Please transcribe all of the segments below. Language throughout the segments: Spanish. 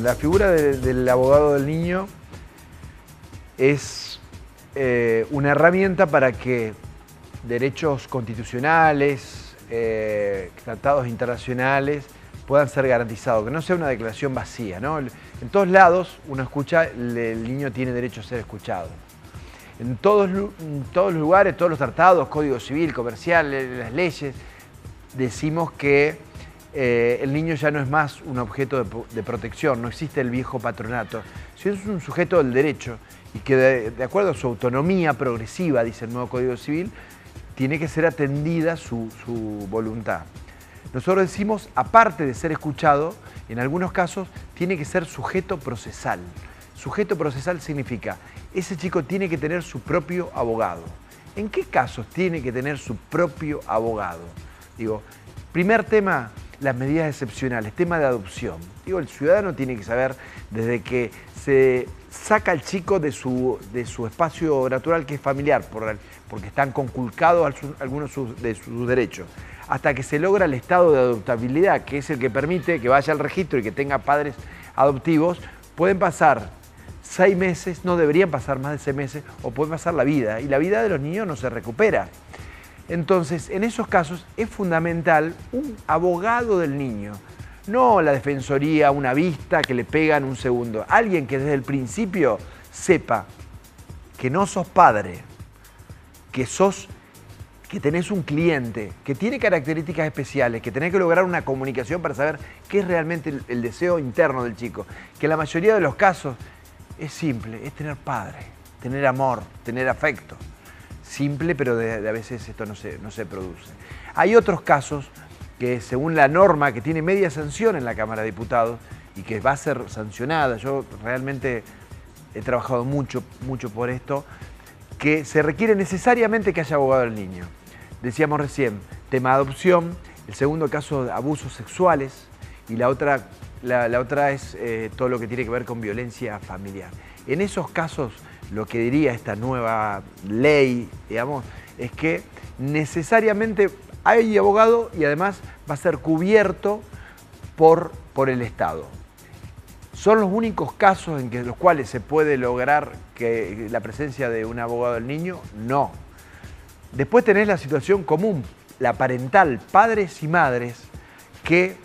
la figura del abogado del niño es una herramienta para que derechos constitucionales, tratados internacionales puedan ser garantizados, que no sea una declaración vacía, ¿no? En todos lados uno escucha, el niño tiene derecho a ser escuchado. En todos los lugares, todos los tratados, código civil, comercial, las leyes, decimos que el niño ya no es más un objeto de protección, no existe el viejo patronato, sino es un sujeto del derecho y que de acuerdo a su autonomía progresiva, dice el nuevo Código Civil, tiene que ser atendida su voluntad. Nosotros decimos, aparte de ser escuchado, en algunos casos tiene que ser sujeto procesal. Sujeto procesal significa, ese chico tiene que tener su propio abogado. ¿En qué casos tiene que tener su propio abogado? Digo, primer tema, las medidas excepcionales, tema de adopción. Digo, el ciudadano tiene que saber desde que se saca al chico de su espacio natural que es familiar, porque están conculcados algunos de sus derechos, hasta que se logra el estado de adoptabilidad, que es el que permite que vaya al registro y que tenga padres adoptivos, pueden pasar 6 meses, no deberían pasar más de 6 meses, o puede pasar la vida, y la vida de los niños no se recupera. Entonces, en esos casos es fundamental un abogado del niño, no la defensoría, una vista que le pegan un segundo. Alguien que desde el principio sepa que no sos padre, que tenés un cliente, que tiene características especiales, que tenés que lograr una comunicación para saber qué es realmente el deseo interno del chico, que en la mayoría de los casos es simple, es tener padre, tener amor, tener afecto. Simple, pero a veces esto no se produce. Hay otros casos que según la norma que tiene media sanción en la Cámara de Diputados y que va a ser sancionada, yo realmente he trabajado mucho por esto, que se requiere necesariamente que haya abogado del niño. Decíamos recién, tema de adopción, el segundo caso de abusos sexuales y la otra es todo lo que tiene que ver con violencia familiar. En esos casos, lo que diría esta nueva ley, digamos, es que necesariamente hay abogado y además va a ser cubierto por el Estado. ¿Son los únicos casos en los cuales se puede lograr que la presencia de un abogado del niño? No. Después tenés la situación común, la parental, padres y madres que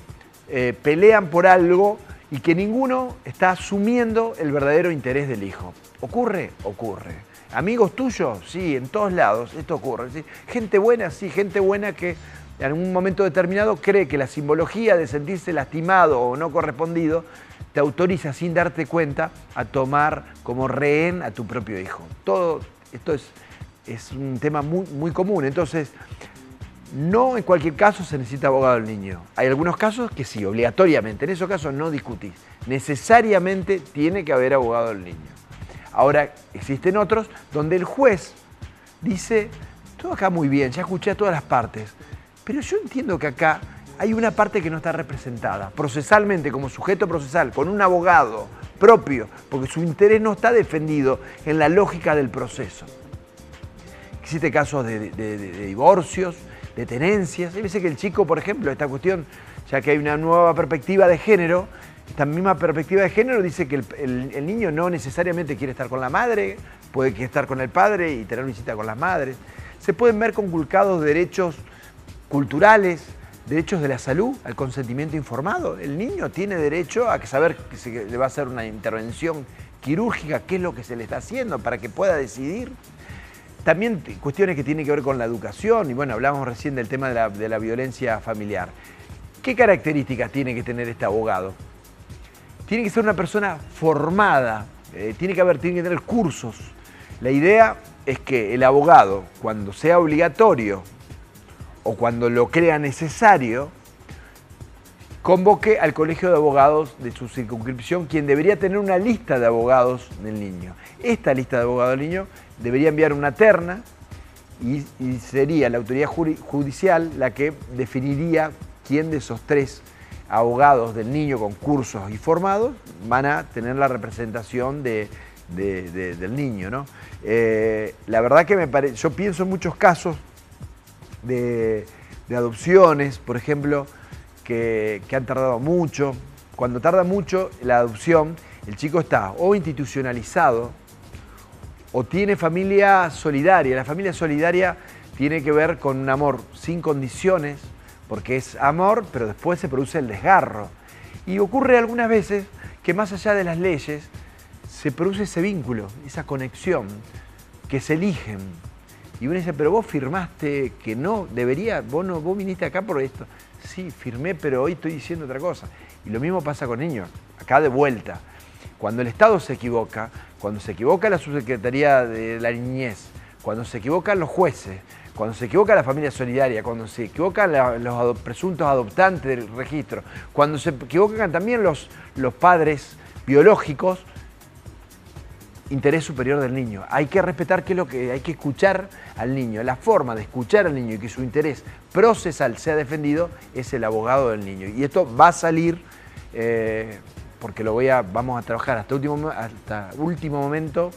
pelean por algo y que ninguno está asumiendo el verdadero interés del hijo. ¿Ocurre? Ocurre. ¿Amigos tuyos? Sí, en todos lados esto ocurre. ¿Sí? Gente buena, sí, gente buena que en un momento determinado cree que la simbología de sentirse lastimado o no correspondido te autoriza sin darte cuenta a tomar como rehén a tu propio hijo. Todo esto es un tema muy común. Entonces, no en cualquier caso se necesita abogado del niño. Hay algunos casos que sí, obligatoriamente. En esos casos no discutís. Necesariamente tiene que haber abogado del niño. Ahora, existen otros donde el juez dice, todo acá muy bien, ya escuché a todas las partes, pero yo entiendo que acá hay una parte que no está representada, procesalmente, como sujeto procesal, con un abogado propio, porque su interés no está defendido en la lógica del proceso. Existen casos de divorcios, de tenencias. Hay veces que el chico, por ejemplo, esta cuestión, ya que hay una nueva perspectiva de género, esta misma perspectiva de género dice que el niño no necesariamente quiere estar con la madre, puede estar con el padre y tener visita con las madres. Se pueden ver conculcados derechos culturales, derechos de la salud, al consentimiento informado. El niño tiene derecho a saber que se le va a hacer una intervención quirúrgica, qué es lo que se le está haciendo para que pueda decidir. También cuestiones que tienen que ver con la educación, y bueno, hablamos recién del tema de la violencia familiar. ¿Qué características tiene que tener este abogado? Tiene que ser una persona formada, tiene que tener cursos. La idea es que el abogado, cuando sea obligatorio o cuando lo crea necesario, convoque al colegio de abogados de su circunscripción, quien debería tener una lista de abogados del niño. Esta lista de abogados del niño debería enviar una terna y sería la autoridad judicial la que definiría quién de esos 3 abogados del niño con cursos y formados van a tener la representación del niño, ¿no? La verdad que yo pienso en muchos casos de adopciones, por ejemplo, que han tardado mucho cuando tarda mucho la adopción, el chico está o institucionalizado o tiene familia solidaria. La familia solidaria tiene que ver con un amor sin condiciones, porque es amor, pero después se produce el desgarro. Y ocurre algunas veces que más allá de las leyes, se produce ese vínculo, esa conexión, que se eligen. Y uno dice, pero vos firmaste que no, debería, vos viniste acá por esto. Sí, firmé, pero hoy estoy diciendo otra cosa. Y lo mismo pasa con niños, acá de vuelta. Cuando el Estado se equivoca, cuando se equivoca la Subsecretaría de la Niñez, cuando se equivocan los jueces, cuando se equivoca la familia solidaria, cuando se equivocan los presuntos adoptantes del registro, cuando se equivocan también los padres biológicos, interés superior del niño. Hay que respetar qué es lo que hay que escuchar al niño. La forma de escuchar al niño y que su interés procesal sea defendido es el abogado del niño. Y esto va a salir, porque vamos a trabajar hasta último momento,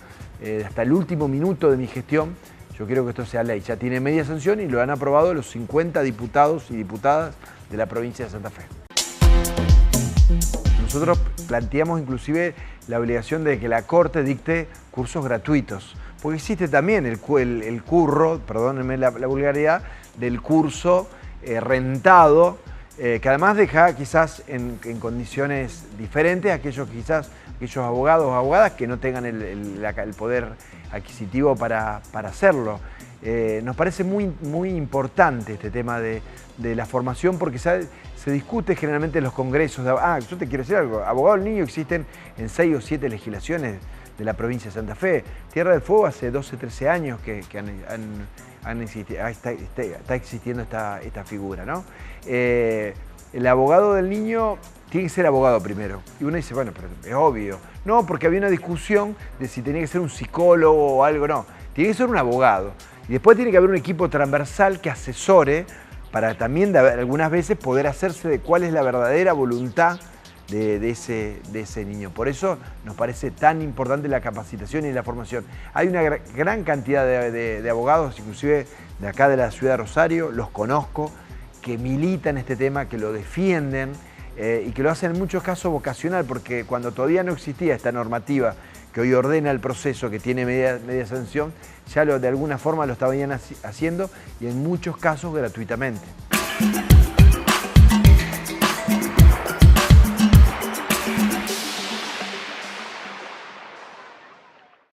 hasta el último minuto de mi gestión. Yo quiero que esto sea ley. Ya tiene media sanción y lo han aprobado los 50 diputados y diputadas de la provincia de Santa Fe. Nosotros planteamos inclusive la obligación de que la Corte dicte cursos gratuitos, porque existe también el curro, perdónenme la vulgaridad, del curso rentado, que además deja quizás en condiciones diferentes a aquellos abogados o abogadas que no tengan el poder adquisitivo para hacerlo. Nos parece muy importante este tema de la formación, porque se discute generalmente en los congresos. Yo te quiero decir algo, abogados del niño existen en 6 o 7 legislaciones de la provincia de Santa Fe. Tierra del Fuego hace 12, 13 años que está existiendo esta figura, ¿no? El abogado del niño tiene que ser abogado primero. Y uno dice, bueno, pero es obvio. No, porque había una discusión de si tenía que ser un psicólogo o algo, no. Tiene que ser un abogado. Y después tiene que haber un equipo transversal que asesore para también algunas veces poder hacerse de cuál es la verdadera voluntad de ese niño. Por eso nos parece tan importante la capacitación y la formación. Hay una gran cantidad de abogados, inclusive de acá de la ciudad de Rosario, los conozco, que militan este tema, que lo defienden y que lo hacen en muchos casos vocacional, porque cuando todavía no existía esta normativa que hoy ordena el proceso, que tiene media sanción, ya de alguna forma lo estaban haciendo y en muchos casos gratuitamente.